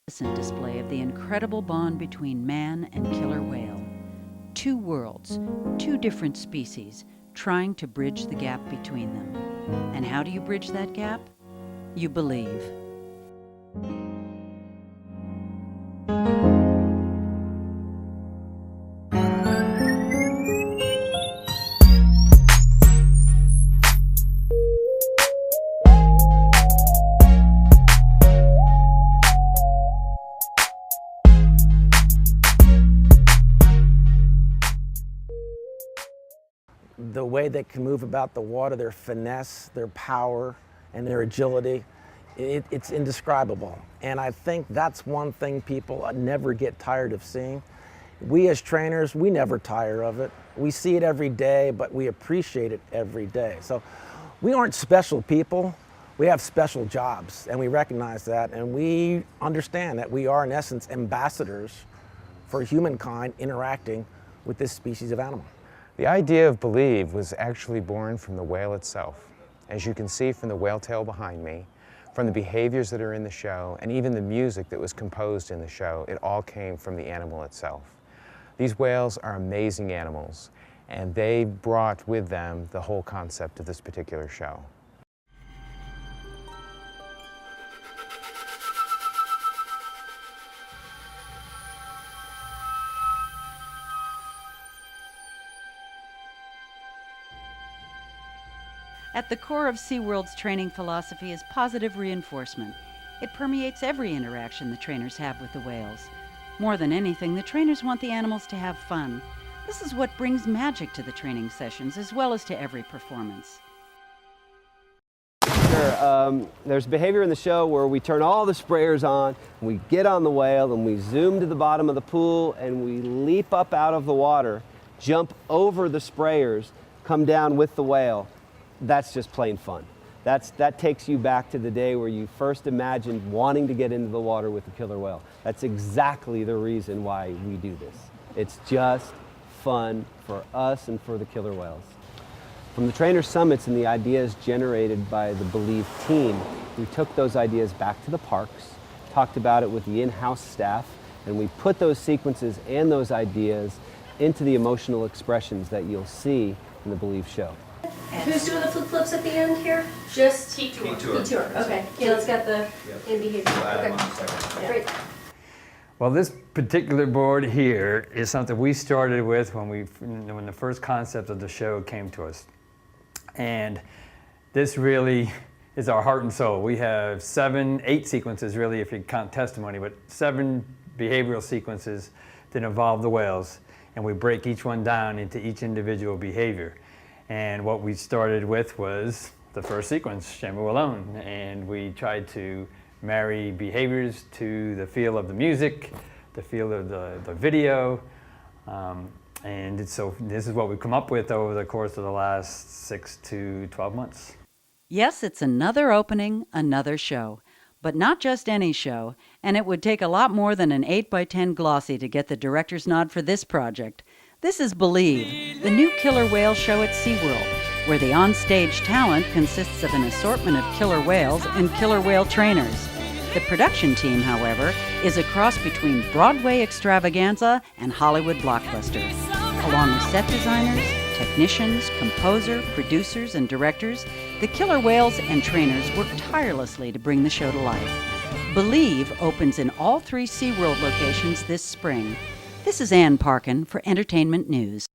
magnificent display of the incredible bond between man and killer whale. Two worlds, two different species, trying to bridge the gap between them. And how do you bridge that gap? You believe. The way they can move about the water, their finesse, their power, and their agility, it's indescribable. And I think that's one thing people never get tired of seeing. We as trainers, we never tire of it. We see it every day, but we appreciate it every day. So we aren't special people, we have special jobs, and we recognize that, and we understand that we are, in essence, ambassadors for humankind interacting with this species of animal. The idea of Believe was actually born from the whale itself. As you can see from the whale tail behind me, from the behaviors that are in the show, and even the music that was composed in the show, it all came from the animal itself. These whales are amazing animals, and they brought with them the whole concept of this particular show. At the core of Seaworld's training philosophy is positive reinforcement. It permeates every interaction the trainers have with the whales. More than anything, the trainers want the animals to have fun. This is what brings magic to the training sessions as well as to every performance. Sure. There's behavior in the show where we turn all the sprayers on, we get on the whale, and we zoom to the bottom of the pool, and we leap up out of the water, jump over the sprayers, come down with the whale. That's just plain fun. That takes you back to the day where you first imagined wanting to get into the water with the killer whale. That's exactly the reason why we do this. It's just fun for us and for the killer whales. From the trainer summits and the ideas generated by the Believe team, we took those ideas back to the parks, talked about it with the in-house staff, and we put those sequences and those ideas into the emotional expressions that you'll see in the Believe show. Who's doing the flip-flips at the end here? Just Detour. Detour. Okay. Caleb's got the in behavior. Okay. Great. Well, this particular board here is something we started with when the first concept of the show came to us. And this really is our heart and soul. We have 8 sequences really if you count testimony, but 7 behavioral sequences that involve the whales. And we break each one down into each individual behavior. And what we started with was the first sequence, Shamu Alone. And we tried to marry behaviors to the feel of the music, the feel of the video. So this is what we've come up with over the course of the last 6 to 12 months. Yes, it's another opening, another show. But not just any show, and it would take a lot more than an 8x10 glossy to get the director's nod for this project. This is Believe, the new killer whale show at Seaworld, where the on-stage talent consists of an assortment of killer whales and killer whale trainers. The production team, however, is a cross between Broadway extravaganza and Hollywood blockbuster. Along with set designers, technicians, composer, producers, and directors, the killer whales and trainers work tirelessly to bring the show to life. Believe opens in all 3 Seaworld locations this spring. This is Ann Parkin for Entertainment News.